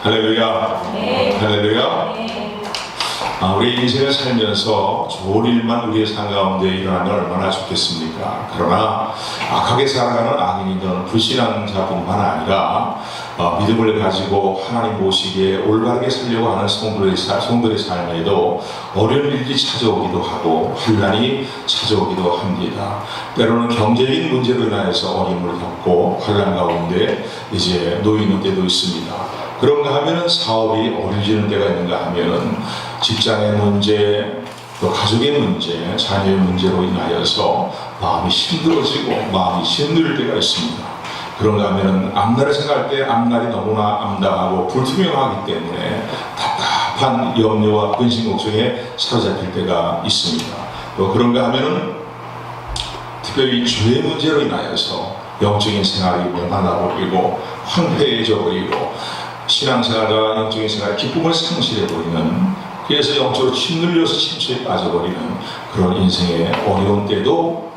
할렐루야. 네. 할렐루야. 네. 우리 인생을 살면서 좋은 일만 우리의 삶 가운데 일어나면 얼마나 좋겠습니까? 그러나 악하게 살아가는 악인이든 불신앙자뿐만 아니라 믿음을 가지고 하나님 모시기에 올바르게 살려고 하는 성도들의 삶에도 어려운 일이 찾아오기도 하고 환난이 찾아오기도 합니다. 때로는 경제적인 문제로 인하여서 어려움을 겪고 환난 가운데 이제 놓이는 때도 있습니다. 그런가 하면은 사업이 어려지는 때가 있는가 하면은 직장의 문제, 또 가족의 문제, 자녀의 문제로 인하여서 마음이 힘들어지고 마음이 힘들 때가 있습니다. 그런가 하면은 앞날을 생각할 때 앞날이 너무나 암담하고 불투명하기 때문에 답답한 염려와 근심 걱정에 사로잡힐 때가 있습니다. 또 그런가 하면은 특별히 죄의 문제로 인하여서 영적인 생활이 멸망하고 황폐해져 버리고 신앙생활과 영적인 생활의 기쁨을 상실해버리는, 그래서 영적으로 짓눌려서 침체에 빠져버리는 그런 인생의 어려운 때도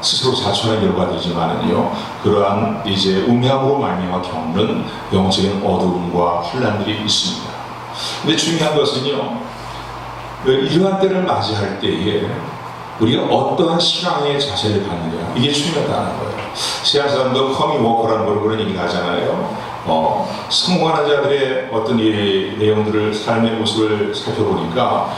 스스로 자초하는 결과들이지만은요, 그러한 이제 음향으로 말미암아 겪는 영적인 어두움과 혼란들이 있습니다. 근데 중요한 것은요, 이러한 때를 맞이할 때에 우리가 어떠한 신앙의 자세를 갖느냐, 이게 중요하다는 거예요. 세상 사람도 커밍 워커라는 걸 그런 얘기를 하잖아요. 성공하는 자들의 어떤 이 내용들을, 삶의 모습을 살펴보니까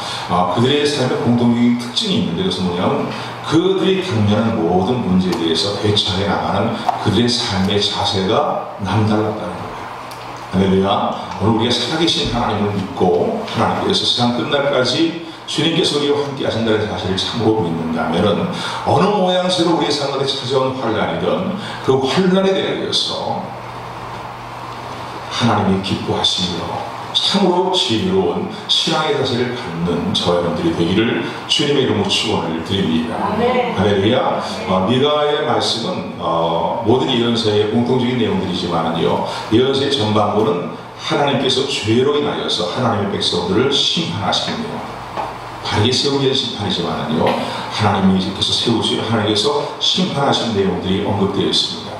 그들의 삶의 공통적인 특징이 있는데, 그것은 뭐냐면 그들이 당면한 모든 문제에 대해서 대처해 나가는 그들의 삶의 자세가 남달랐다는 거예요. 할렐루야. 오늘 우리가 살아계신 하나님을 믿고 하나님께서 세상 끝날까지 주님께서 우리와 함께 하신다는 사실을 참으로 믿는다면 어느 모양새로 우리의 삶에 찾아온 환난이든 그 환난에 대해서 하나님이 기뻐하시며 참으로 지혜로운 신앙의 자세를 갖는 저 여러분들이 되기를 주님의 이름으로 축원을 드립니다. 네. 할렐루야. 미가의 말씀은 모든 예언서의 공통적인 내용들이지만요, 예언서의 전반부는 하나님께서 죄로 인하여서 하나님의 백성들을 심판하시겠네요. 바르게 세우기 위한 심판이지만요, 하나님께서 세우시고 하나님께서 심판하신 내용들이 언급되어 있습니다.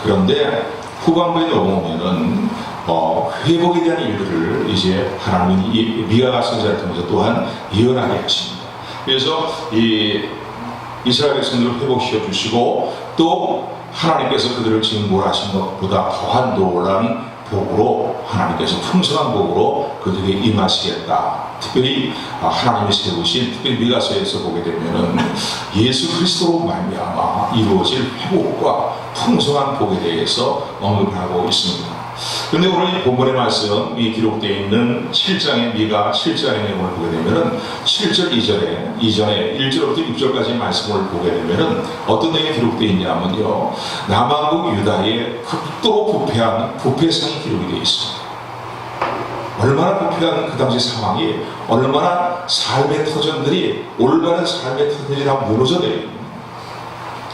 그런데 후반부에 넘어오면은 회복에 대한 일들을 이제 하나님이 미가 선지자를 통해서 또한 예언하게 하십니다. 그래서 이 이스라엘 백성들을 회복시켜 주시고 또 하나님께서 그들을 지금 몰아신 것보다 더한 놀라운 복으로, 하나님께서 풍성한 복으로 그들에게 임하시겠다. 특별히 하나님이 세우신, 특별히 미가서에서 보게 되면은 예수 그리스도로 말미암아 이루어질 회복과 풍성한 복에 대해서 언급하고 있습니다. 그런데 오늘 이 본문의 말씀이 기록되어 있는 7장의 미가 7장의 내용을 보게 되면은 7절 이전에 1절부터 6절까지 말씀을 보게 되면은 어떤 내용이 기록되어 있냐면요, 남왕국 유다의 극도로 부패한 부패상이 기록이 되어 있습니다. 얼마나 부패한 그 당시 상황이, 얼마나 삶의 터전들이, 올바른 삶의 터전들이 다 무너져 내리는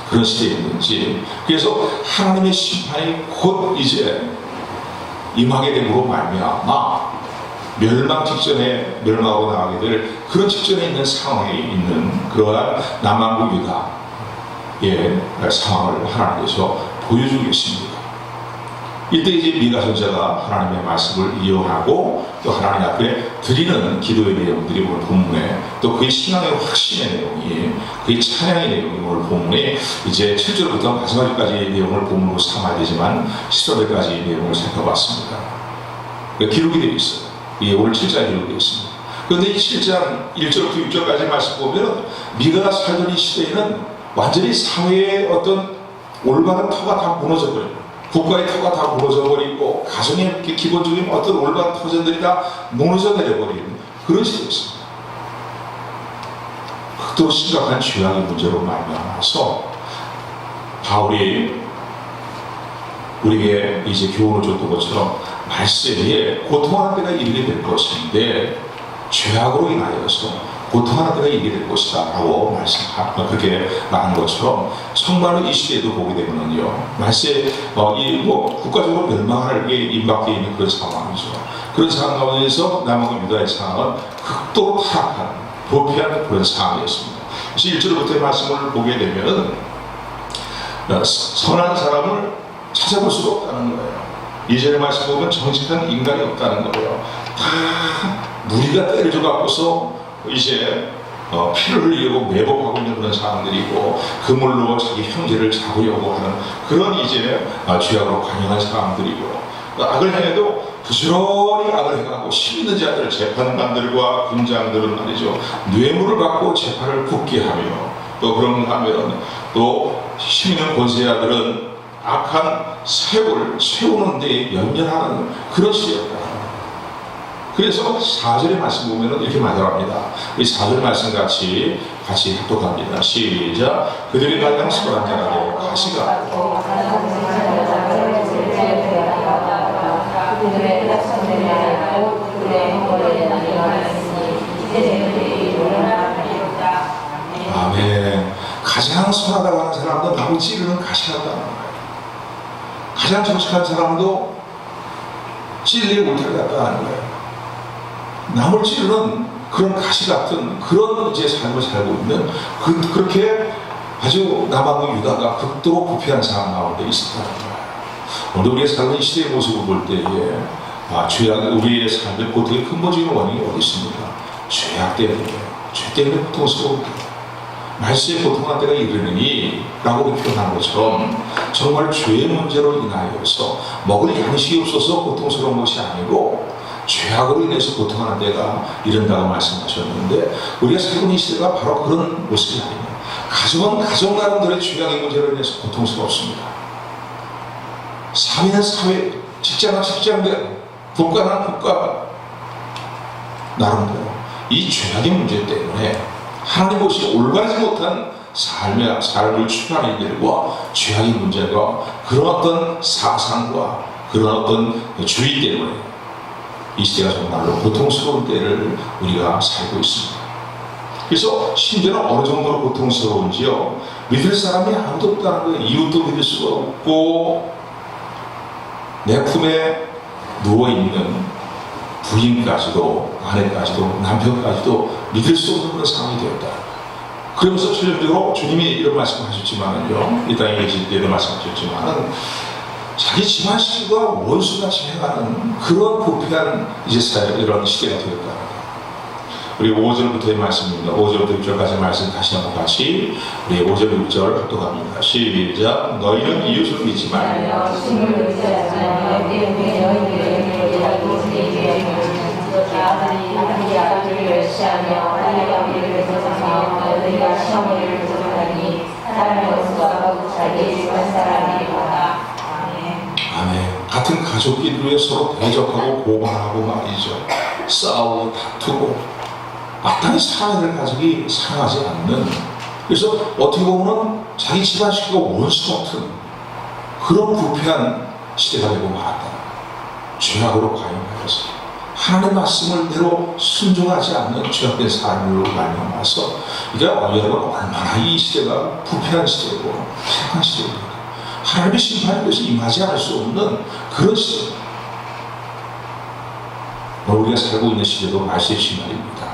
그런 시대에 있는지, 그래서 하나님의 심판이 곧 이제 임하게 됨으로 말미암아 멸망 직전에 멸망하고 나가게 될 그런 직전에 있는 상황에 있는 그러한 남왕국 유다의 상황을 하나님께서 보여주고 계십니다. 이때 이제 미가 선지자가 하나님의 말씀을 이용하고 또 하나님 앞에 드리는 기도의 내용들이 오늘 본문에, 또 그의 신앙의 확신의 내용이, 그의 찬양의 내용이 오늘 본문에 이제 7절부터 마지막까지의 내용을 본문으로 삼아야 되지만 10절까지의 내용을 살펴봤습니다. 그러니까 기록이 되어 있어요. 이게 오늘 7장에 기록이 되어 있습니다. 그런데 이 7장 1절부터 6절까지 말씀 보면 미가가 살던 이 시대에는 완전히 사회의 어떤 올바른 터가 다 무너져버려요. 국가의 터가 다 무너져버리고 가정의 기본적인 어떤 올바른 터전들이 다 무너져 내려버리는 그런 시대였습니다. 극도로 심각한 죄악의 문제로 말미암아서 바울이 우리에게 이제 교훈을 줬던 것처럼 말세에 고통하는 때가 이르게 될 것인데 죄악으로 인하여서 고통하는 때가 이르게 될 것이다 라고 그렇게 말한 것처럼 정말로 이 시대에도 보게 되면요, 말세 국가적으로 멸망하게 임박해 있는 그런 상황이죠. 그런 상황 가운데서 남왕국 유다의 상황은 극도로 타락한, 부패한 그런 상황이었습니다. 그래서 1절부터의 말씀을 보게 되면은 선한 사람을 찾아볼 수가 없다는 거예요. 이전의 말씀 보면 정직한 인간이 없다는 거예요. 다 무리가 때를 줘갖고서 이제 피를 흘리려고 매복하고 있는 그런 사람들이고, 그물로 자기 형제를 잡으려고 하는 그런 이제 죄악으로 관여한 사람들이고, 악을 행해도 부지런히 악을 해가고 힘 있는 자들, 재판관들과 군장들은 말이죠, 뇌물을 받고 재판을 굳게 하며, 또 그런가 하면 또 힘 있는 권세자들은 악한 세력을 세우는 데 연연하는 그런 시대였다. 그래서 4절의 말씀 보면 이렇게 말합니다. 우리 4절 말씀 같이 합독합니다. 시작. 그들이 가장 선한 자라되 가시가 아멘. 가장 선하다고 하는 사람도 남을 찌르는 가시가 있다는 거예요. 가장 정직한 사람도 찔리게 못하게 했다는 거예요. 남을 찌르는 그런 가시 같은 그런 이제 삶을 살고 있는 그렇게 아주 남아공 유다가 극도로 부패한 상황 가운데 있었다는 거예요. 오늘 우리가 살고 있는 시대의 모습을 볼 때에 죄악, 우리의 삶의 고통의 근본적인 원인이 어디 있습니까? 죄악 때문이에요. 죄 때문에 고통스러운 거예요. 말세에 고통한 때가 이르느니 라고 표현한 것처럼 정말 죄의 문제로 인하여서 먹을 양식이 없어서 고통스러운 것이 아니고 죄악으로 인해서 고통하는 때가 이른다고 말씀하셨는데, 우리가 살고 있는 시대가 바로 그런 모습이 아니에요. 가정은 가정 나름대로의 죄악의 문제로 인해서 고통스럽습니다. 사회는 사회, 직장은 직장대로, 국가는 국가 나름대로 이 죄악의 문제 때문에 하나님 보시 올바르지 못한 삶을 추구하는 일들과 죄악의 문제가 그런 어떤 사상과 그런 어떤 주의 때문에 이 시대가 정말로 고통스러운 때를 우리가 살고 있습니다. 그래서 심지어는 어느 정도로 고통스러운지요, 믿을 사람이 아무도 없다는 거예요. 이웃도 믿을 수가 없고, 내 품에 누워있는 부인까지도, 아내까지도, 남편까지도 믿을 수 없는 그런 상황이 되었다. 그러면서 최종적으로 주님이 이런 말씀을 하셨지만은요, 이 땅에 계실 때도 말씀하셨지만은 자기 집안 식구가 원수같이 해가는 그런 부패한 이제 이런 시대가 되었다. 우리 5절부터의 말씀입니다. 5절부터 6절까지 말씀 다시 한번 같이 우리 5절 6절 합독합니다. 시작. 너희는 이웃을 믿지 말라. 아멘. 같은 가족끼리 서로 대적하고 고발하고 말이죠. 싸우고 다투고 마땅히 살아야 될 가족이 살아가지 않는, 그래서 어떻게 보면 자기 집안 식구가 원수 같은 그런 부패한 시대가 되고 말았다. 죄악으로 가용하여서 하나님의 말씀을 대로 순종하지 않는 죄악된 삶으로 말미암아서 이게 여러분 얼마나 이 시대가 부패한 시대고 타락한 시대입니다. 하나님의 심판에 대해서 임하지 않을 수 없는 그런 시대. 우리가 살고 있는 시대도 말세의 심판입니다.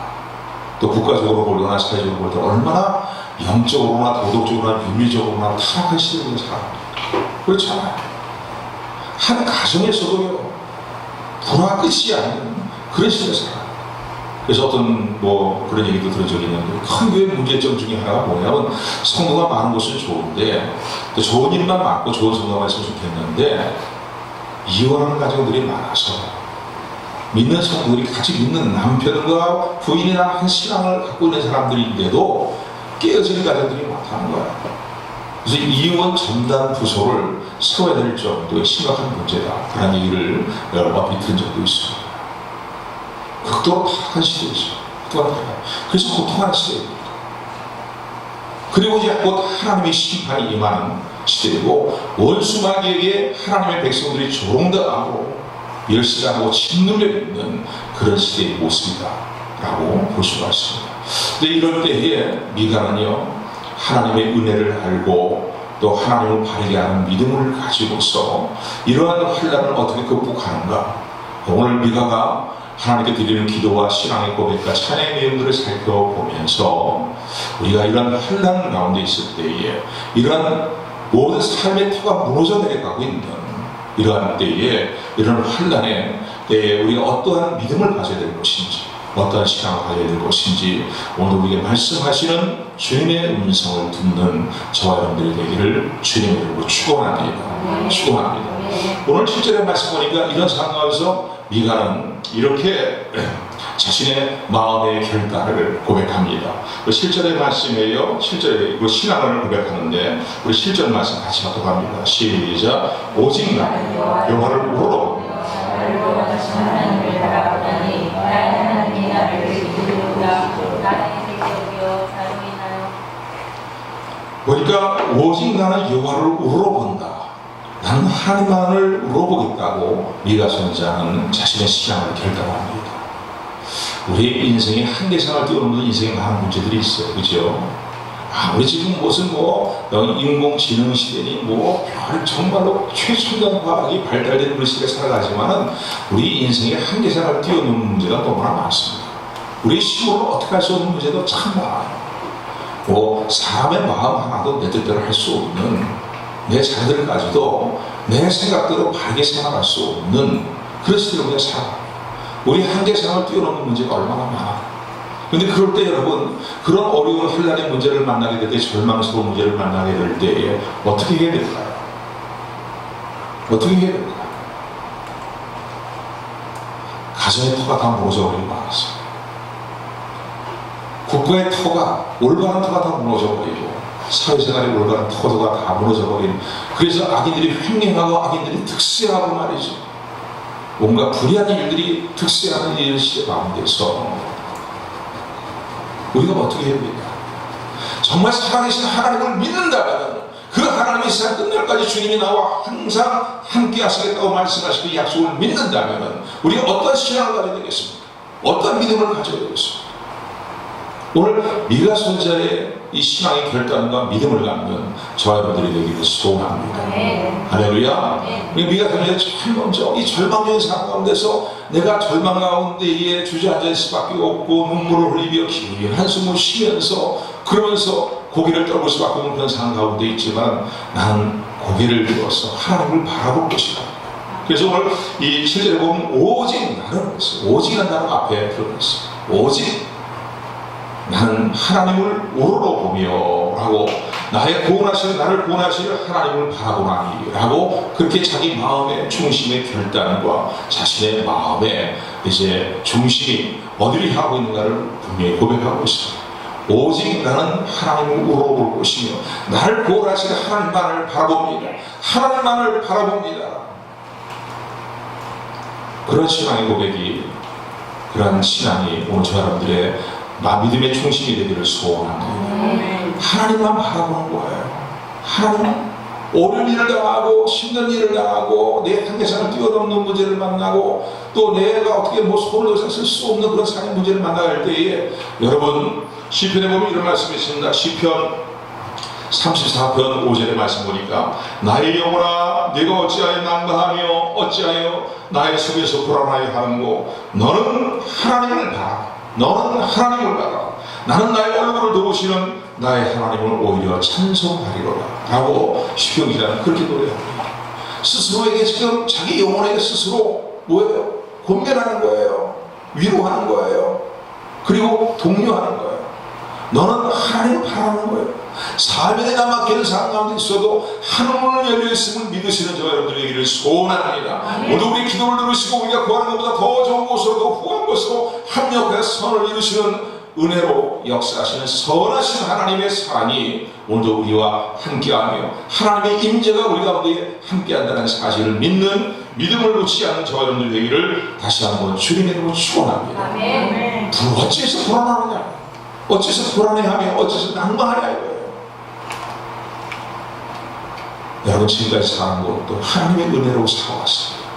또 국가적으로 보거나 사회적으로 볼 때 얼마나 영적으로나 도덕적으로나 윤리적으로나 타락한 시대에 살아갑니다. 그렇잖아요. 한 가정에서도요, 불화가 끝이 아닌 그런 시대에 살아요. 그래서 어떤 그런 얘기도 들은 적이 있는데, 큰 교회 문제점 중에 하나가 뭐냐면, 성도가 많은 것은 좋은데 또 좋은 일만 많고 좋은 성도가 있으면 좋겠는데 이혼하는 가정들이 많아서, 믿는 성도들이 같이 믿는 남편과 부인이나 한 신앙을 갖고 있는 사람들인데도 깨어지는 가정들이 많다는 거예요. 그래서 이혼 전담 부서를 세워야 될 정도의 심각한 문제다, 그런 얘기를 여러 번 들은 적도 있습니다. 극도로 타락한 시대이죠. 그래서 고통하는 시대입니다. 그리고 이제 곧 하나님의 심판이 임하는 시대이고, 원수마귀에게 하나님의 백성들이 조롱당하고 멸시하고 짓눌려 있는 그런 시대의 모습이다 라고 볼 수가 있습니다. 근데 이럴 때에 미가는요, 하나님의 은혜를 알고 또 하나님을 바르게 하는 믿음을 가지고서 이러한 환난을 어떻게 극복하는가, 오늘 미가가 하나님께 드리는 기도와 신앙의 고백과 찬양의 내용들을 살펴보면서 우리가 이러한 환난 가운데 있을 때에 이러한 모든 삶의 터가 무너져 내려가고 있는 이러한 때에, 이런 환난에 때에 우리가 어떠한 믿음을 가져야 될 것인지, 어떠한 신앙을 가져야 될 것인지, 오늘 우리에게 말씀하시는 주님의 음성을 듣는 저와 여러분들이 되기를 주님의 이름으로 축원합니다. 축원합니다. 오늘 7절의 말씀 보니까 이런 상황에서 미가는 이렇게 자신의 마음의 결단을 고백합니다. 7절의 말씀이에요. 7절에 신앙을 고백하는데 우리 7절 말씀 같이 하도록 합니다. 시작. 오직 나는 여호와를 우러러 보니까 오직 나는 여호와를 우러본다. 나는 하나님만을 우러보겠다고 미가 선지자는 자신의 신앙을 결단합니다. 우리 인생에 한계상을 뛰어넘는 인생에 많은 문제들이 있어요. 그죠? 우리 지금 무슨 인공지능 시대니 별 정말로 최첨단 과학이 발달된 그런 시대에 살아가지만은 우리 인생의 한계상을 뛰어넘는 문제가 너무나 많습니다. 우리 힘으로 어떻게 할 수 없는 문제도 참 많아요. 사람의 마음 하나도 내 뜻대로 할 수 없는, 내 자녀들까지도 내 생각대로 바르게 생각할 수 없는 그런 시대로 우리가 살아가요. 우리 한계상을 뛰어넘는 문제가 얼마나 많아. 근데 그럴 때 여러분, 그런 어려운 혼란의 문제를 만나게 될 때, 절망스러운 문제를 만나게 될 때에 어떻게 해야 될까요? 어떻게 해야 될까요? 가정의 터가 다 무너져버리고 말았어요. 국가의 터가, 올바른 터가 다 무너져버리고, 사회생활의 올바른 터가 다 무너져버린, 그래서 악인들이 횡행하고 악인들이 득세하고 말이죠. 뭔가 불의한 일들이 득세하는 이런 시대 가운데서 우리가 어떻게 해야 됩니까? 정말 살아계신 하나님을 믿는다면 그 하나님이 세상 끝날까지 주님이 나와 항상 함께 하시겠다고 말씀하시고 약속을 믿는다면 우리가 어떤 신앙을 가져야 되겠습니까? 어떤 믿음을 가져야 되겠습니까? 오늘 미가 선지자의 이 신앙의 결단과 믿음을 갖는 저와 여러분들이 되기를 소원합니다. 할렐루야. 미가 선지자 제일 먼저 이 절망적인 상황 가운데서 내가 절망 가운데에 주저앉을 수밖에 없고 눈물을 흘리며 긴 한숨을 쉬면서 그러면서 고개를 떨굴 수밖에 없는 그런 상황 가운데 있지만 나는 고개를 들어서 하나님을 바라볼 것이다. 그래서 오늘 이 7절에 보면 오직 나는 그랬어요. 오직이라는 단어 앞에 들어있어요. 오직 나는 하나님을 우러러보며 라고, 나의 구원하시는, 나를 구원하시는 하나님을 바라보나니 라고, 그렇게 자기 마음의 중심의 결단과 자신의 마음의 이제 중심이 어디를 향하고 있는가를 분명히 고백하고 있습니다. 오직 나는 하나님을 우러볼 것이며 나를 구원하시는 하나님만을 바라봅니다. 하나님만을 바라봅니다. 그런 신앙의 고백이, 그런 신앙이 오늘 저 여러분들의 믿음의 중심이 되기를 소원합니다. 하나님만 바라보는 거예요. 하나님만. 어려운 일을 당하고 힘든 일을 당하고 내 한계상을 뛰어넘는 문제를 만나고 또 내가 어떻게 손을 더 쓸 수 없는 그런 삶의 문제를 만나갈 때에 여러분 시편에 보면 이런 말씀이 있습니다. 시편 34편 5절의 말씀 보니까 나의 영혼아 네가 어찌하여 난가하며 어찌하여 나의 속에서 불안하여 하는고 너는 하나님을 바라. 너는 하나님을 바라. 나는 나의 얼굴을 도우시는 나의 하나님을 오히려 찬송하리로다 라고 시편 기자는 그렇게 노래합니다. 스스로에게 지금 자기 영혼에게 스스로 뭐예요? 권면하는 거예요. 위로하는 거예요. 그리고 독려하는 거예요. 너는 하나님을 바라는 거예요. 삶에 내가 막히는 상황 가운데 있어도 하늘문을 열려있음을 믿으시는 저와 여러분들의 얘기를 소원합니다. 오늘 우리 기도를 들으시고 우리가 구하는 것보다 더 좋은 곳으로 더 후한 곳으로 합력해서 선을 이루시는 은혜로 역사하시는 선하신 하나님의 사랑이 오늘도 우리와 함께하며 하나님의 임재가 우리 가운데 함께한다는 사실을 믿는 믿음을 놓지 않는 저와 여러분들 되기를 다시 한번 주님의 이름으로 축원합니다. 어째서 불안하느냐? 어째서 불안해하며 어째서 낭만하냐 이거예요. 여러분 지금까지 사는 것도 하나님의 은혜로 살아왔습니다.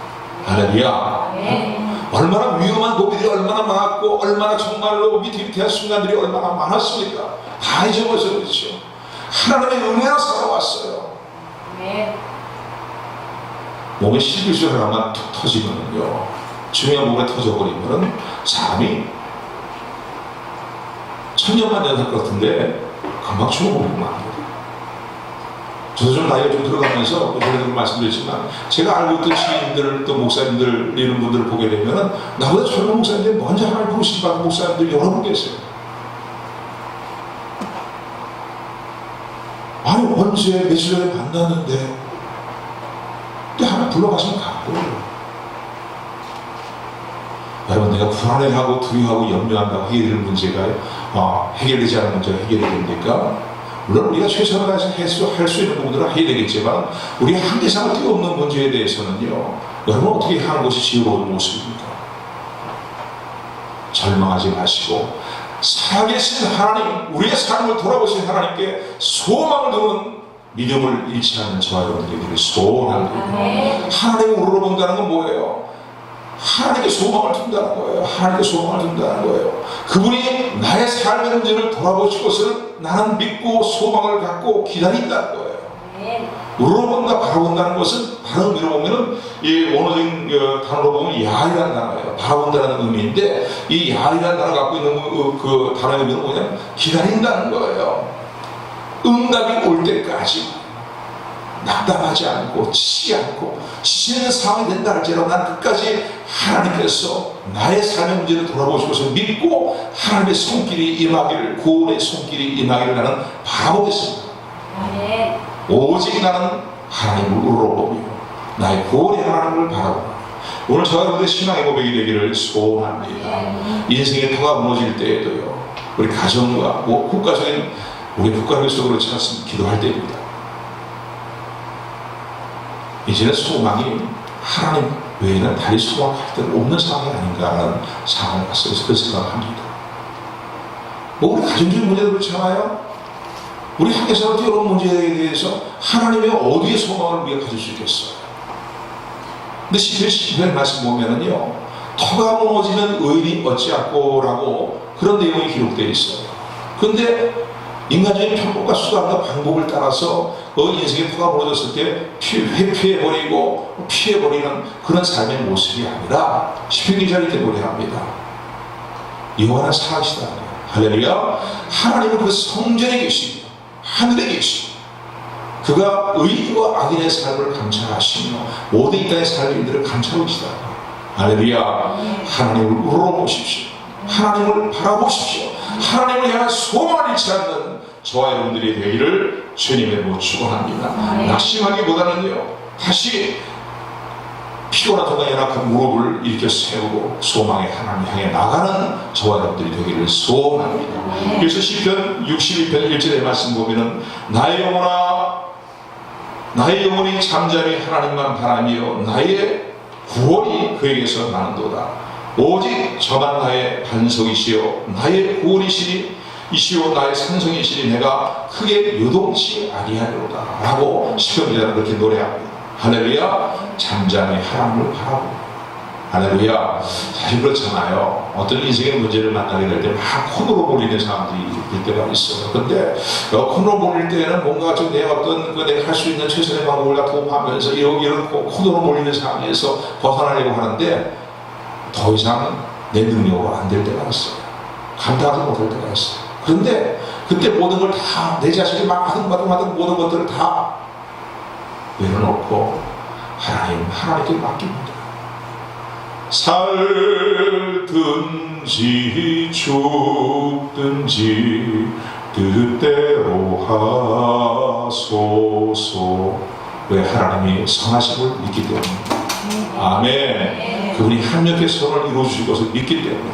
할렐루야. 얼마나 위험한 고비들이 얼마나 많았고 얼마나 정말로 위태위태한 순간들이 얼마나 많았습니까? 다 잊어버려서 그렇죠. 하나님의 은혜로 살아왔어요. 몸에 실비줄 하나만 툭 터지면요, 중요한 몸에 터져버리면 사람이 천년만년 할 것 같은데 금방 죽어버리고 맙니다. 저도 좀 나이가 좀 들어가면서 전에도 말씀드렸지만 제가 알고 있던 시인들 또 목사님들 이런 분들을 보게 되면은 나보다 젊은 목사님들이 먼저 하나님 부르심 받은 목사님들이 여러 분 계세요. 아니 언제 며칠 전에 만났는데 근데 하나 불러가시면 가고 여러분 내가 불안해하고 두려워하고 염려한다고 해결될 문제가 해결되지 않은 문제가 해결이 됩니까? 물론 우리가 최선을 다해서 할 수 있는 부분들은 해야 되겠지만 우리가 한계상을 뛰어넘는 문제에 대해서는요 여러분 어떻게 하는 것이 지혜로운 모습입니까? 절망하지 마시고 살아계신 하나님, 우리의 삶을 돌아보신 하나님께 소망을 두는 믿음을 잃지 않는 저와 여러분들에게 소원합니다. 하나님을 우러러본다는 건 뭐예요? 하나님께 소망을 둔다는 거예요. 하나님께 소망을 둔다는 거예요. 그분이 나의 삶의 문제를 돌아보실 것을 나는 믿고 소망을 갖고 기다린다는 거예요. 우러본다, 바라본다는 것은 다른 의미로 보면은 이 원어적인 단어로 보면 야이라는 단어예요. 바라본다는 의미인데 이 야이라는 단어 갖고 있는 그 단어의 의미는 뭐냐면 기다린다는 거예요. 응답이 올 때까지 낙담하지 않고 치지 않고 지치는 상황이 된다 할지라도 난 끝까지 하나님께서 나의 삶의 문제를 돌아보실 것을 믿고 하나님의 손길이 임하기를, 구원의 손길이 임하기를 나는 바라보겠습니다. 오직 나는 하나님을 우러러보며 나의 구원의 하나님을 바라보며 오늘 저와 여러분의 신앙의 고백이 되기를 소원합니다. 인생의 터가 무너질 때에도요 우리 가정과 국가적인 우리 국가를 위해서 그렇지 않습니다. 기도할 때입니다. 이제는 소망이 하나님 외에는 다리 소망할 데 없는 상황이 아닌가라는 상황을 봤어요. 그런 생각을 합니다. 우리 가정적인 문제도 그렇잖아요. 우리 한계상을 뛰어넘은 문제에 대해서 하나님의 어디에 소망을 우리가 가질 수 있겠어요? 근데 시편 말씀 보면은요 터가 무너지면 의인이 어찌하고라고 그런 내용이 기록되어 있어요. 그런데 인간적인 편법과 수단과 방법을 따라서 인생의 터가 무너졌을 때 회피해버리고 피해버리는 그런 삶의 모습이 아니라 시편 기자를 때 노래합니다. 여호와는 살아계시다. 할렐루야. 하나님은 그 성전에 계시고 하늘에 계시고 그가 의인과 악인의 삶을 감찰하시며 모든 이 땅의 삶의 일들을 감찰하고 계시다. 할렐루야. 하나님을 우러러보십시오. 하나님을 바라보십시오. 하나님을 향한 소망을 잃지 않는 저와 여러분들이 되기를 주님의 이름으로 축원합니다. 낙심하기보다는요 다시 피곤한 동안 연약한 무릎을 일으켜 세우고 소망의 하나님 향해 나가는 저와 여러분들이 되기를 소원합니다. 그래서 시편 62편 1절의 말씀 보면은 나의 영혼이 잠잠히 하나님만 바라며 나의 구원이 그에게서 나는도다. 오직 저만 나의 반석이시요 나의 구원이시요 나의 산성이시니 내가 크게 요동치 아니하리로다 라고 시편 기자는 그렇게 노래합니다. 할렐루야. 잠잠히 하나님을 바라보고 할렐루야. 사실 그렇잖아요. 어떤 인생의 문제를 만나게 될 때 막 콘으로 몰리는 사람들이 있을 때가 있어요. 근데 콘으로 몰릴 때는 뭔가 좀 내가 어떤 내가 할 수 있는 최선의 방법을 다 도움하면서 이런 콘으로 몰리는 상황에서 벗어나려고 하는데 더 이상 내 능력으로 안 될 때가 있어요. 감당하지 못할 때가 있어요. 그런데 그때 모든 걸 다 내 자신이 막 하던 모든 것들을 다 내려놓고 하나님께 맡깁니다. 살든지 죽든지 뜻대로 하소서. 왜? 하나님이 선하심을 믿기 때문입니다. 아멘. 그분이 합력의 선을 이루어주실 것을 믿기 때문에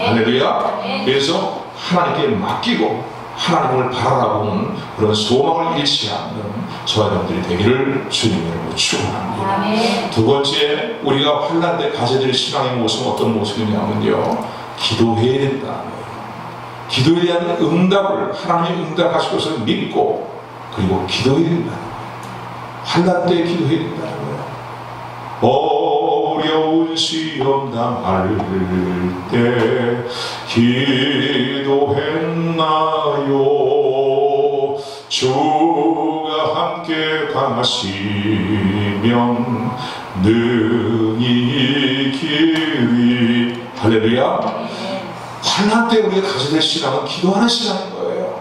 할렐루야. 그래서 하나님께 맡기고 하나님을 바라보는 그런 소망을 잃지 않는 저와 여러분들이 되기를 주님으로 축원합니다. 두 번째, 우리가 환난 때 가져야 될 신앙의 모습은 어떤 모습이냐면요 기도해야 된다는 거예요. 기도에 대한 응답을 하나님이 응답하실 것을 믿고 그리고 기도해야 된다는 거예요. 환난 때 기도해야 된다는 거예요. 어려운 시험 당할 때 기도했나요? 주가 함께 강하시면 능히 이기리. 할렐루야. 환난 때 우리가 가져야 될 신앙은 기도하는 신앙인 거예요.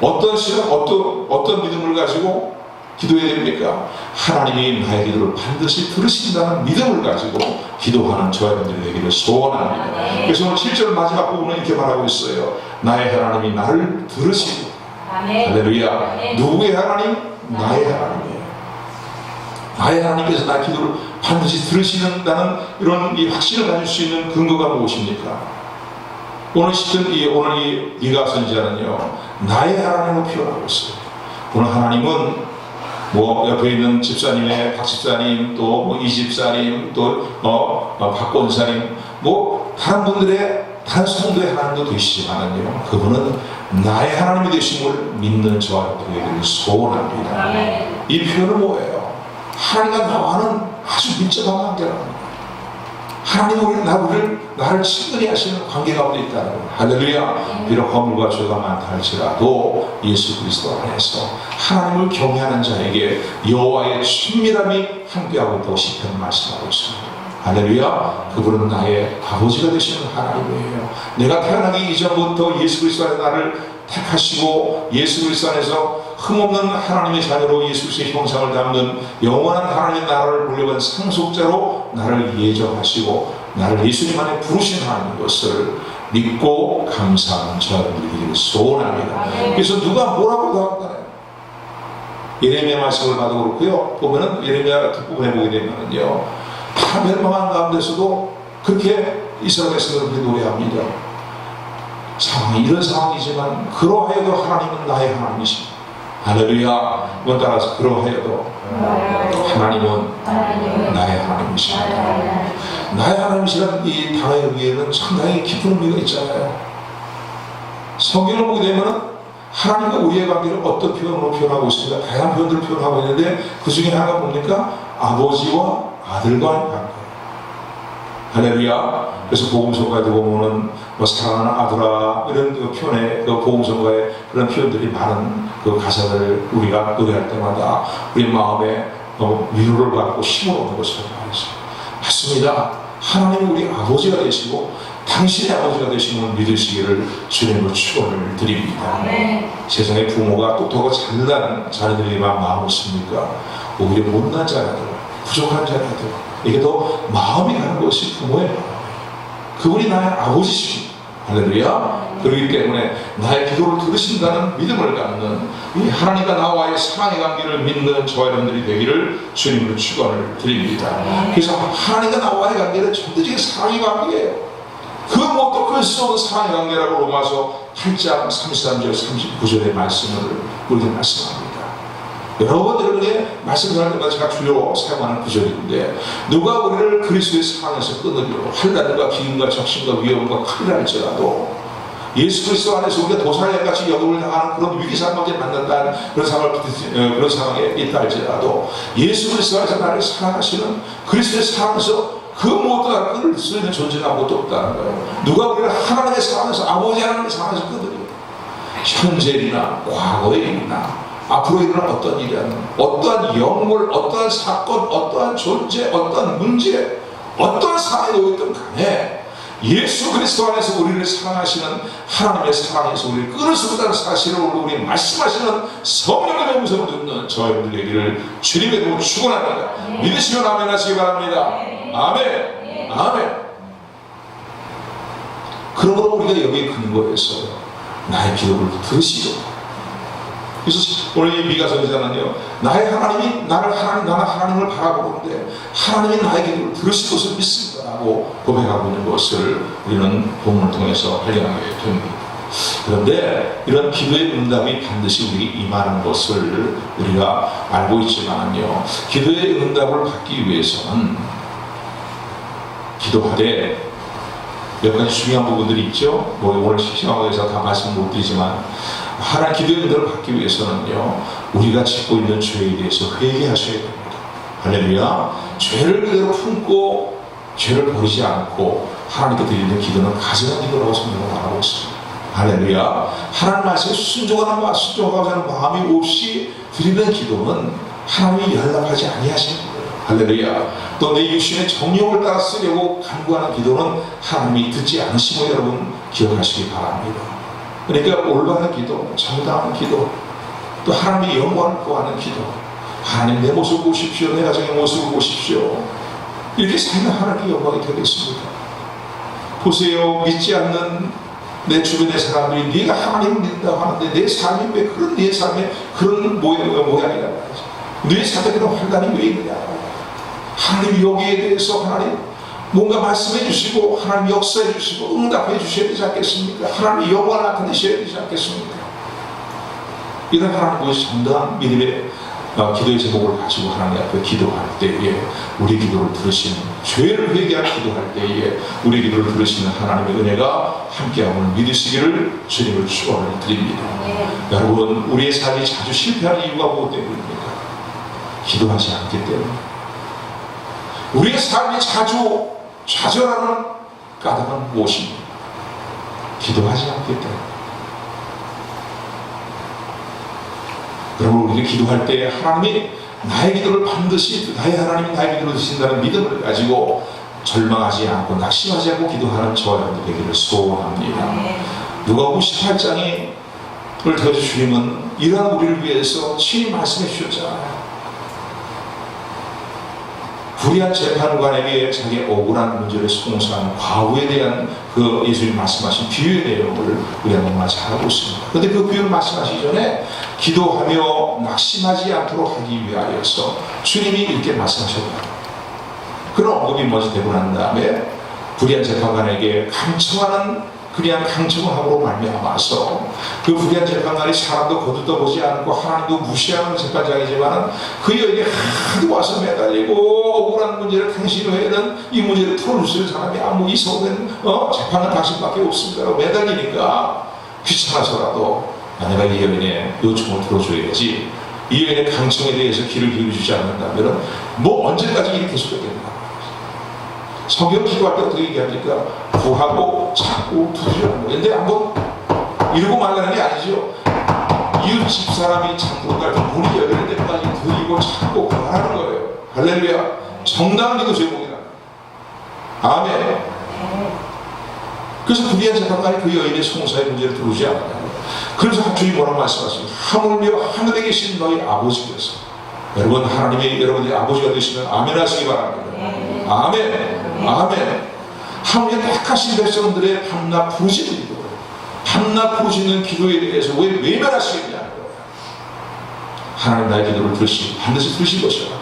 어떤 시간, 어떤 믿음을 가지고 기도해야 됩니까? 하나님이 나의 기도를 반드시 들으신다는 믿음을 가지고 기도하는 저와 여러분들이 되기를 소원합니다. 그래서 오늘 7절 마지막 부분은 이렇게 말하고 있어요. 나의 하나님이 나를 들으시고. 할렐루야. 누구의 하나님? 나의 하나님이에요. 나의 하나님께서 나의 기도를 반드시 들으시는다는 이런 이 확신을 가질 수 있는 근거가 무엇입니까? 오늘 이 미가 선지자는요, 나의 하나님을 표현하고 있어요. 오늘 하나님은 뭐 옆에 있는 집사님의 박 집사님, 또 뭐 이 집사님, 또 박 권사님, 뭐 다른 분들의 다른 성도의 하나님도 되시지만은요, 그분은 나의 하나님이 되심을 믿는 저와 여러분에게 소원합니다. 이 표현은 뭐예요? 하나님과 나와는 아주 밀접한 관계랍니다. 하나님은 나를 친근히 하시는 관계 가운데 있다는 거예요. 할렐루야. 비록 허물과 죄가 많다 할지라도 예수 그리스도 안에서 하나님을 경외하는 자에게 여호와의 친밀함이 함께하고 있다고 시편은 말씀하고 있습니다. 할렐루야. 그분은 나의 아버지가 되시는 하나님이에요. 내가 태어나기 이전부터 예수 그리스도 안에 나를 택하시고 예수 그리스도 안에서 흠없는 하나님의 자녀로 예수 그리스도의 형상을 담는 영원한 하나님의 나라를 물려받은 상속자로 나를 예정하시고 나를 예수님 안에 부르신 하나님인 것을 믿고 감사하는 저들이 되기를 소원합니다. 그래서 누가 뭐라고 하잖아요. 예레미야 말씀을 봐도 그렇고요. 보면은 예레미야 뒷부분에 보게 되면은요, 다 멸망한 가운데서도 그렇게 이스라엘 백성들은 그렇게 노래합니다. 상황이 이런 상황이지만 그러하여도 하나님은 나의 하나님이십니다. 할렐루야. 이번 따라서 그러하여도 하나님은 나의 하나님이십니다. 나의 하나님이시라는 이 단어에 의해는 상당히 깊은 의미가 있잖아요. 성경을 보게 되면 하나님과 우리의 관계를 어떤 표현으로 표현하고 있습니다. 다양한 표현들을 표현하고 있는데 그 중에 하나가 뭡니까? 아버지와 아들과의 관계. 할렐루야. 그래서 복음성가에도 보면은 뭐 사랑하는 아들아 이런 그 표현의 그 복음성가의 그런 표현들이 많은 그 가사를 우리가 노래할 때마다 우리 마음에 위로를 받고 힘을 얻는 것을 말이죠. 맞습니다. 하나님은 우리 아버지가 되시고 당신의 아버지가 되시는 믿으시기를 주님으로 축원을 드립니다. 세상의 부모가 똑똑하고 잘난 자녀들이만 마음을 씁니까? 오히려 못난 자녀들, 부족한 자녀들, 이게 더 마음이 가는 것이 부모의 마음이에요. 그분이 나의 아버지십니다. 할렐루야. 그렇기 때문에 나의 기도를 들으신다는 믿음을 갖는 이 하나님과 나와의 사랑의 관계를 믿는 저와 여러분들이 되기를 주님으로 축원을 드립니다. 그래서 하나님과 나와의 관계는 전대적인 사랑의 관계예요. 그 무엇도 끊을 수 없는 사랑의 관계라고 로마서 8장 33절 39절의 말씀을 우리에게 말씀합니다. 여러분들에게 말씀 전할 때마다 제가 주로 사용하는 구절인데, 누가 우리를 그리스도의 사랑에서 끊으리요? 환난과 기근과 적신과 위험과 칼이라 할지라도 예수 그리스도 안에서 우리가 도살약같이 여금을 당하는 그런 위기 상황에 만난다는 그런 상황에 있다 할지라도 예수 그리스도 안에서 나를 사랑하시는 그리스도의 사랑에서 그 무엇보다 끊을 수 있는 존재가 아무것도 없다는 거예요. 누가 우리를 하나님의 사랑에서, 아버지 하나님의 사랑에서 끊으리요? 현재 일이나 과거의 일이나 앞으로 일어날 어떤 일이든, 어떠한 영물, 어떠한 사건, 어떠한 존재, 어떠한 문제, 어떠한 상황에 놓였든 간에 예수 그리스도 안에서 우리를 사랑하시는 하나님의 사랑에서 우리를 끊을 수 없다는 사실을 우리 말씀하시는 성령의 음성을 듣는 저희 분들에게를 주님의 이름으로 축원합니다. 믿으시면 아멘 하시기 바랍니다. 아멘. 아멘. 그러므로 우리가 여기에 근거해서 나의 기도를 들으시고, 그래서 오늘 이 미가 선지자는요, 나의 하나님이 나는 하나님을 바라보는데 하나님이 나의 기도를 들으실 것을 믿습니다 라고 고백하고 있는 것을 우리는 본문을 통해서 발견하게 됩니다. 그런데 이런 기도의 응답이 반드시 우리에게 임하는 것을 우리가 알고 있지만요, 기도의 응답을 받기 위해서는 기도하되 몇 가지 중요한 부분들이 있죠. 뭐 오늘 시간에서 다 말씀 못 드리지만, 하나님 기도의 응답을 받기 위해서는요, 우리가 짓고 있는 죄에 대해서 회개하셔야 됩니다. 할렐루야. 죄를 그대로 품고 죄를 버리지 않고 하나님께 드리는 기도는 가증한 기도라고 성경은 말하고 있습니다. 할렐루야. 하나님 말씀에 순종하고자 하는 마음이 없이 드리는 기도는 하나님이 연락하지 아니하시는 거예요. 할렐루야. 또 내 육신의 정욕을 따라 쓰려고 간구하는 기도는 하나님이 듣지 않으시고 여러분 기억하시기 바랍니다. 그러니까 올바른 기도, 정당한 기도, 또 하나님의 영광을 구하는 기도. 하나님 내 모습을 보십시오. 내 가정의 모습을 보십시오. 이렇게 살면 하나님의 영광이 되겠습니다. 보세요. 믿지 않는 내 주변의 사람들이 네가 하나님을 믿는다고 하는데 내 삶이 왜 그런 내 삶에 그런 모양이라고 하지? 내 삶에 그런 환란이 왜 있느냐? 하나님 여기에 대해서 하나님 뭔가 말씀해 주시고 하나님 역사해 주시고 응답해 주셔야 되지 않겠습니까? 하나님의 영광을 나타내셔야 되지 않겠습니까? 이런 하나님의 정당한 믿음의 기도의 제목을 가지고 하나님 앞에 기도할 때에 우리 기도를 들으시는, 죄를 회개하는 기도할 때에 우리 기도를 들으시는 하나님의 은혜가 함께함을 믿으시기를 주님을 축원을 드립니다. 여러분, 우리의 삶이 자주 실패하는 이유가 무엇 때문입니까? 기도하지 않기 때문에. 우리의 삶이 자주 좌절하는 까닭은 무엇입니까? 기도하지 않기 때문에. 여러분, 우리가 기도할 때 하나님이 나의 기도를 반드시, 나의 하나님이 나의 기도를 드신다는 믿음을 가지고 절망하지 않고 낙심하지 않고 기도하는 저와 여러분들 되기를 소원합니다. 누가복음 18장을 통해서 주님은 이러한 우리를 위해서 친히 말씀해 주셨잖아요. 불의한 재판관에게 자기의 억울한 문제를 송사한 과부에 대한 그 예수님이 말씀하신 비유의 내용을 우리가 너무나 잘 알고 있습니다. 그런데 그 비유를 말씀하시기 전에 기도하며 낙심하지 않도록 하기 위하여서 주님이 이렇게 말씀하셨다. 그런 언급이 먼저 되고 난 다음에 불의한 재판관에게 강청하는 그냥 강청을 함으로 말미암아서 그 불의한 재판관이 사람도 거두떠보지 않고 하나님도 무시하는 재판장이지만 그 여에게 하도 와서 매달리고 억울한 문제를 당신이 해는 이 문제를 풀어주실 사람이 아무 이성된 재판관 당신밖에 없습니다. 매달리니까 귀찮아서라도 내가 이 여인의 요청을 들어줘야지, 이 여인의 강청에 대해서 귀를 기울여주지 않는다면 뭐 언제까지 이렇게 계속되겠나. 성경 기도할 때 어떻게 얘기합니까? 구하고 찾고 두드리는 거예요. 근데 한번 이러고 말라는 게 아니죠. 이웃 집 사람이 찾고 갈 때 문이 열릴 때까지 드리고 찾고 구하는 거예요. 할렐루야. 정당한 기도 제목이다. 아멘. 그래서 불의한 재판관이 그 여인의 송사의 문제를 들어오지 않아요. 그래서 주님 뭐라고 말씀하십니까? 하물며 하늘에 계신 너희 아버지께서, 여러분 하나님이 여러분들의 아버지가 되시면 아멘 하시기 바랍니다. 아멘. 아멘. 하나님의 택하신 백성들의 밤낮 부르짖는 기도, 밤낮 부르짖는 기도에 대해서 왜 외면하시겠냐는 거예요. 하나님 나의 기도를 들으시고 반드시 들으실 것이라.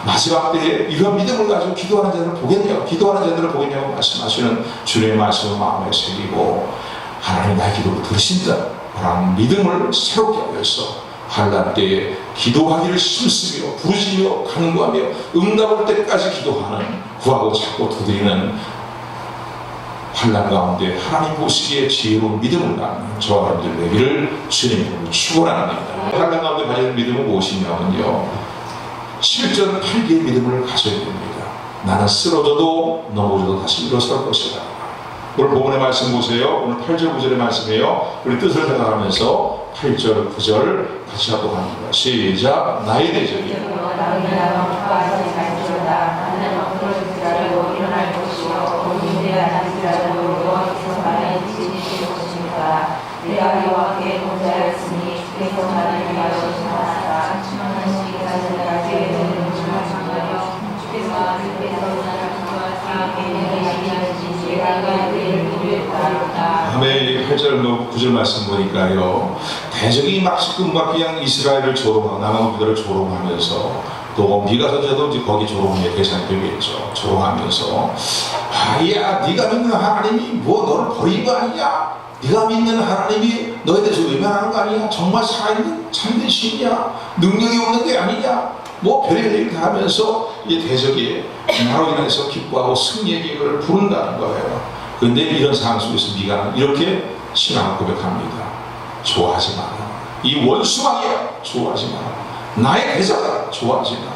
마지막 때에 이런 믿음을 가지고 기도하는 자들을 보겠냐고, 기도하는 자들을 보겠냐고 말씀하시는 주님의 말씀을 마음에 새기고 하나님 나의 기도를 들으신다라는 믿음을 새롭게 하여서 환난 때에 기도하기를 힘쓰며 부르짖며 간구하며 응답할 때까지 기도하는, 구하고 찾고 두드리는 환난 가운데 하나님 보시기에 지혜로운 믿음을 갖는 저와 여러분들 되기를 주님으로 축원합니다. 환난 가운데 가지는 믿음은 무엇이냐면요, 실전 8개의 믿음을 가져야 됩니다. 나는 쓰러져도 넘어져도 다시 일어설 것이다. 오늘 본문의 말씀 보세요. 오늘 8절 9절의 말씀이에요. 우리 뜻을 생각하면서 8절 9절 같이 하도록 합니다. 시작. 나의 대적이 내가 여호와 함께 동자였으니 주께서 나를 위하여 신하시기 전에 주께서 아멘. 8절 9절 말씀 보니까요, 대적이 막 시금막 그냥 이스라엘을 조롱하고 남은 유다를 조롱하면서, 또 미가 선지자도 이제 거기 조롱의 대상이 되겠죠. 조롱하면서 야 네가 믿는 하나님이 뭐 너를 버린 거 아니냐, 네가 믿는 하나님이 너에 대해서 외면하는 거 아니냐, 정말 살아있는 참된 신이냐, 능력이 없는 게 아니냐, 뭐 별의별 얘기를 다 하면서 이 대적이 나로 인해서 기뻐하고 승리의 기회를 부른다는 거예요. 그런데 이런 상황 속에서 네가 이렇게 신앙을 고백합니다. 좋아하지 마라. 이 원수막이야. 좋아하지 마라. 나의 대적아. 좋아하지 마라.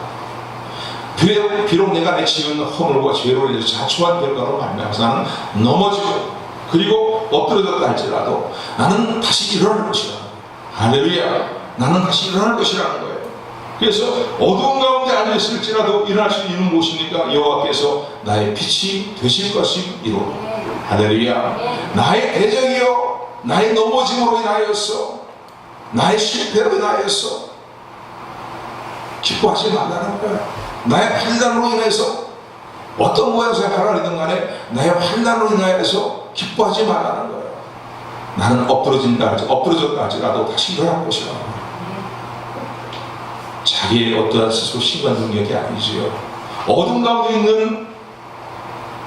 비록 내가 내 지은 허물과 죄로 인해서 자초한 결과로 말미암아서 나는 넘어지고 그리고 엎드려졌다 할지라도 나는 다시 일어날 것이다. 할렐루야. 나는 다시 일어날 것이라는 거예요. 그래서 어두운 가운데 앉아있을지라도 일어날 수 있는 무엇입니까? 여호와께서 나의 빛이 되실 것이므로. 할렐루야. 나의 대적이요 나의 넘어짐으로 인하여서, 나의 실패로 인하여서 기뻐하지 말라는 거예요. 나의 환난으로 인해서 어떤 모양새의 환난이든 간에 나의 환난으로 인하여서 기뻐하지 말라는 거예요. 나는 엎드러졌다 할지라도 다시 일어날 것이라. 자기의 어떠한 스스로 신관 능력이 아니지요. 어둠 가운데 있는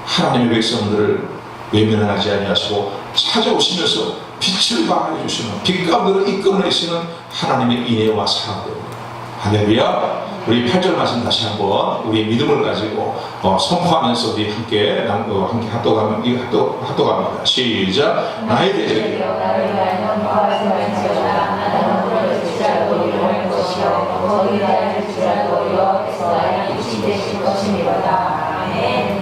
하나님의 백성들을 외면하지 아니하시고 찾아오시면서 빛을 발하여 주시는, 빛 가운데로 이끌어내시는 하나님의 인애와 사랑입니다. 할렐루야. 우리 8절 말씀 다시 한번 우리의 믿음을 가지고 선포하면서 우리 함께 합독합니다. 시작. 나의 대적이 나를 위하여 노하지말지어다. 나는 엎드러질지라도 일어날 것이요 거기 달릴지라도 여호와께서 나의 빛이 되실 것이니로다. 아멘.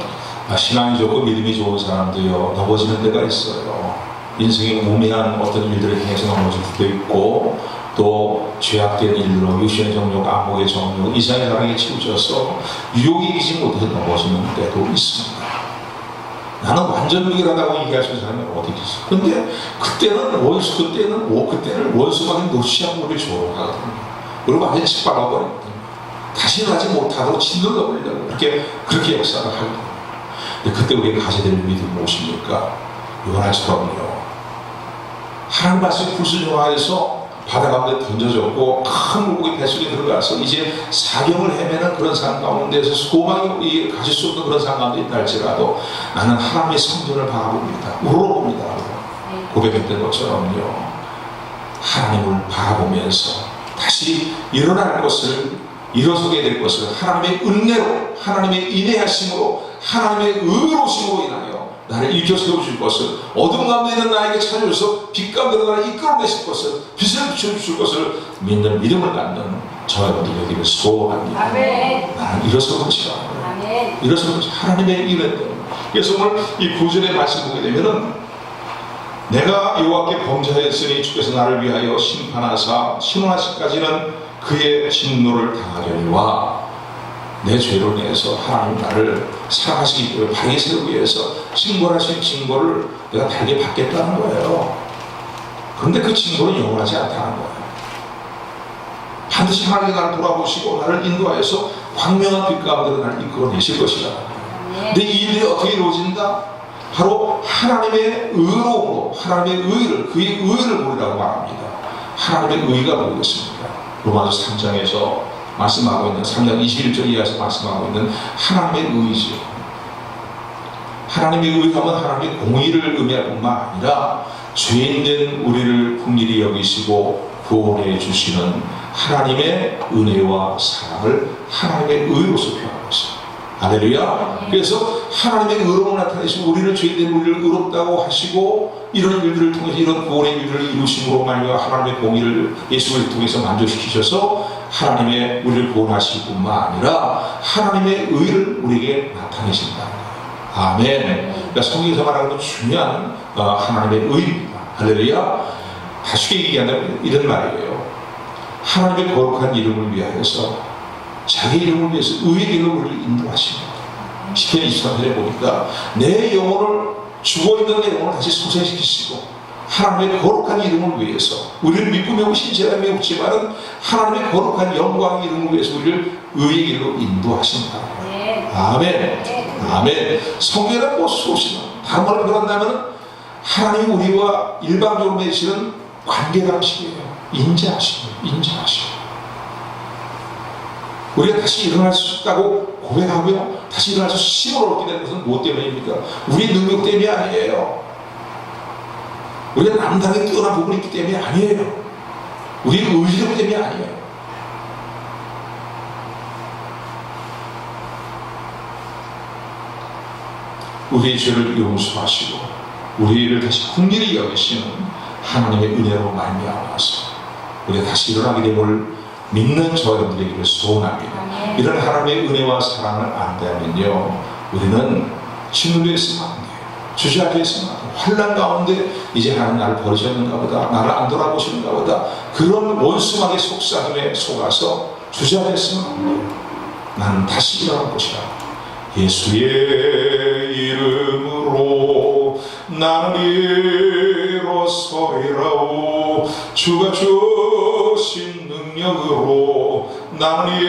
신앙이 좋고 믿음이 좋은 사람도요, 넘어지는 데가 있어요. 인생의 무미한 어떤 일들을 통해서 넘어질 수도 있고, 또 죄악된 일로 유신의 정욕, 안목의 정욕, 이상의 사랑에 치우쳐서 유혹이 이기지 못해서 넘어지는 때도 있습니다. 나는 완전 무결하다고 얘기할 수 있는 사람이 어디 있어? 근데 그때는 원수만이 노시하고 우리 조롱하거든요. 그리고 완전히 짓밟아버리거든요. 다시는 하지 못하도록 짓눌러 버리려고 그렇게 역사를 하거든요. 근데 그때 우리가 가져야 될 믿음이 무엇입니까? 요나처럼요, 하나님 말씀 불순종하여서 바다 가운데 던져졌고 큰 물고기 뱃속에 들어가서 이제 사경을 헤매는 그런 상황 가운데서 소망이 가질 수 없는 그런 상황 가운데 있다 할지라도 나는 하나님의 성전을 바라봅니다, 우러봅니다 고백했던 것처럼요, 하나님을 바라보면서 다시 일어날 것을, 일어서게 될 것을 하나님의 은혜로, 하나님의 인애하심으로, 하나님의 의로우심으로 인하여 나를 일으켜 세워줄 것을, 어둠 가운데 있는 나에게 찾아줘서 빛 가운데 나를 이끌어내실 것을, 빛을 비춰주실 것을 믿는 믿음을 갖는 저와 여러분들 여기를 소원합니다. 아멘. 나는 일어설 것이다. 아멘. 일어설 것이 하나님의 일은. 그래서 오늘 이 9절의 말씀 보게 되면은, 내가 여호와께 범죄하였으니 주께서 나를 위하여 심판하사 신원하시까지는 그의 진노를 당하려니와, 내 죄를 위해서 하나님 나를 사랑하시기 때문에 바르게 세우기 위해서 징벌하신 징벌을 내가 달게 받겠다는 거예요. 그런데 그 징벌은 영원하지 않다는 거예요. 반드시 하나님이 나를 돌아보시고 나를 인도하여서 광명한 빛 가운데로 나를 이끌어내실 것이다. 근데 이 일이 어떻게 이루어진다? 바로 하나님의 의로움으로, 하나님의 의를, 그의 의를 보이라고 말합니다. 하나님의 의가 보이겠습니다. 로마서 3장에서 말씀하고 있는, 3장 21절 이하에서 말씀하고 있는 하나님의 의지요. 하나님의 의하면 하나님의 공의를 의미할 뿐만 아니라 죄인된 우리를 긍휼히 여기시고 구원해 주시는 하나님의 은혜와 사랑을 하나님의 의로서 표현하는 것입니다. 할렐루야. 그래서 하나님의 의로움을 나타내시고 우리를 죄인된 우리를 의롭다고 하시고, 이런 일들을 통해서, 이런 구원의 일들을 이루심으로 말미암아 하나님의 공의를 예수를 통해서 만족시키셔서 하나님의 우리를 구원하실 뿐만 아니라 하나님의 의를 우리에게 나타내신다. 아멘. 그러니까 성경에서 말하는 중요한 하나님의 의입니다. 할렐루야. 다시 얘기한다면 이런 말이에요. 하나님의 거룩한 이름을 위하여서, 자기 이름을 위해서 의의 길로 우리를 인도하십니다. 시편 23절에 보니까 내 영혼을, 죽어있는 내 영혼을 다시 소생시키시고, 하나님의 거룩한 이름을 위해서, 우리를 미쁘 오신 제가 매우지만은 하나님의 거룩한 영광의 이름을 위해서 우리를 의의 길로 인도하신다. 아멘. 아멘. 성경에는 뭐 수없이, 다른 말로 표현한다면 하나님이 우리와 일방적으로 맺으시는 관계 방식이에요. 인자하시고. 우리가 다시 일어날 수 있다고 고백하고요, 다시 일어날 수 힘을 얻게 되는 것은 무엇 때문입니까? 우리 능력 때문이 아니에요. 우리가 남다르게 뛰어난 부분이 있기 때문이 아니에요. 우리 의지력 때문이 아니에요. 우리의 죄를 용서하시고 우리를 다시 긍휼히 여기시는 하나님의 은혜로 말미암아서 우리가 다시 일어나게 됨을 믿는 저 여러분들에게 소원합니다. 이런 하나님의 은혜와 사랑을 안다면요, 우리는 짓눌려있으면 안 돼요. 주저앉아있으면 안 돼요. 환난 가운데 이제 하나님 나를 버리셨는가 보다, 나를 안 돌아보시는가 보다, 그런 원수막의 속삭임에 속아서 주저앉아있으면 안 돼요. 나는 다시 일어날 것이다. 예수의 이름으로 나를 일어서리라오. 주가 주신 능력으로 나는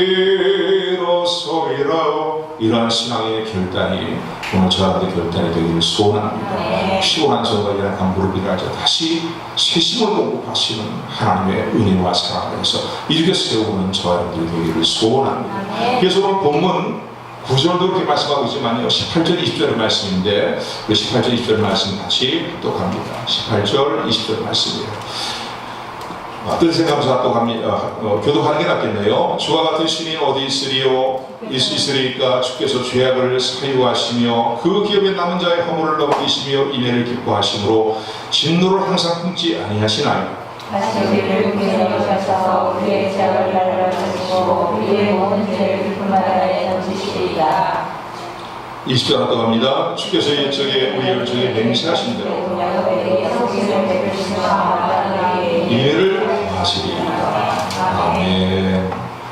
일어서리라오. 이러한 신앙의 결단이 오늘 저한테 결단이 되기를 소원합니다. 피곤한 생각이나 무릎이라 하죠. 다시 세심을 공급하시는 하나님의 은혜와 사랑에서 이렇게 세우는 저한테 되기를 소원합니다. 그래서 오늘 본문 9절도 그렇게 말씀하고 있지만요, 18절, 20절의 말씀인데 그 18절, 20절 말씀 같이 또 갑니다. 18절, 20절 말씀이에요. 뜻생각하면서 또 갑니다. 교독하는 게 낫겠네요. 주와 같은 신이 어디 있으리까? 주께서 죄악을 사유하시며 그 기업에 남은 자의 허물을 넘기시며 인애를 기뻐하심으로 진노를 항상 품지 아니하시나요? 다시 우리를 구원하셔서 우리의 죄악을 달라주시고 우리의 모든 죄를 깊은 바다에 던지시리이다. 20절 또 갑니다. 주께서 옛적에 우리를 저에 맹세하신 대로 야곱에게 속임을 베푸시며 인애를 하시리이다. 아멘.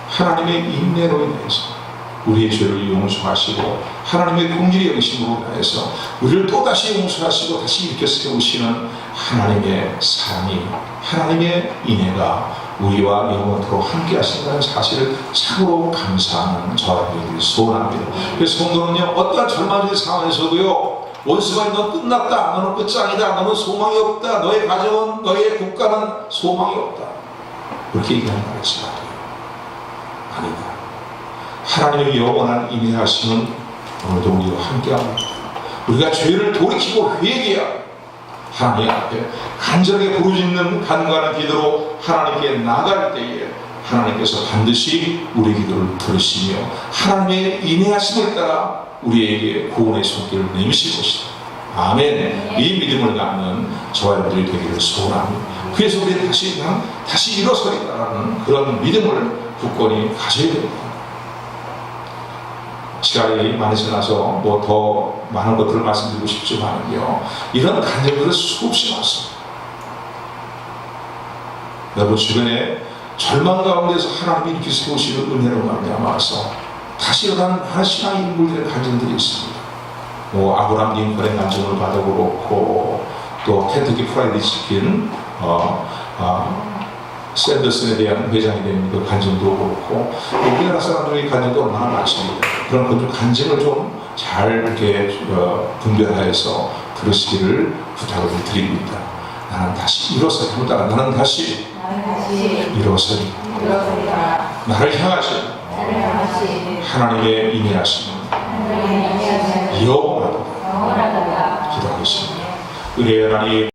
하나님의 인내로 인해서 우리의 죄를 용서하시고 하나님의 긍휼의 영심으로 인해서 우리를 또다시 용서하시고 다시 일으켜 세우시는 하나님의 사랑이, 하나님의 인애가 우리와 영원토록 함께 하신다는 사실을 참으로 감사하는 저와 여러분이 소원합니다. 그래서 성도는요, 어떠한 절망적인 상황에서도요, 원수가 너 끝났다, 너는 끝장이다, 너는 소망이 없다, 너의 가정은, 너의 국가는 소망이 없다, 그렇게 얘기하는 거지 아니다. 하나님의 영원한 인내하심은 오늘도 우리와 함께합니다. 우리가 죄를 돌이키고 회개해야 하나님 앞에 간절하게 부르짖는 간과하는 기도로 하나님께 나갈 때에 하나님께서 반드시 우리 기도를 들으시며 하나님의 인내하심을 따라 우리에게 구원의 손길을 내미실 것이다. 아멘. 이 믿음을 갖는 저와 여러분들이 되기를 소원합니다. 그래서 우리는 다시 일어서리라는 그런 믿음을 굳건히 가져야 됩니다. 시간이 많이 지나서 뭐 더 많은 것들을 말씀드리고 싶지만요, 이런 간증들은 수없이 많습니다. 여러분 주변에 절망 가운데서 하나님이 이렇게 세우시는 은혜로 말미암아서 다시 일어나는 하나의 신앙의 인물들의 간증들이 있습니다. 뭐 아브라함 링컨의 간증을 받아 그렇고, 또 켄터키 프라이드 치킨 샌더슨에 대한 회장이 된 그 간증도 그렇고, 우리나라 사람들의 간증도 얼마나 많습니다. 그런 그 간증을 좀 잘 이렇게 분별하여서 들으시기를 부탁을 드립니다. 나는 다시 일어서리라. 나는 다시 일어서리라. 나를 향하신 하나님의 인내하심은 영원하도다. 기도하겠습니다. 은혜의 하나님,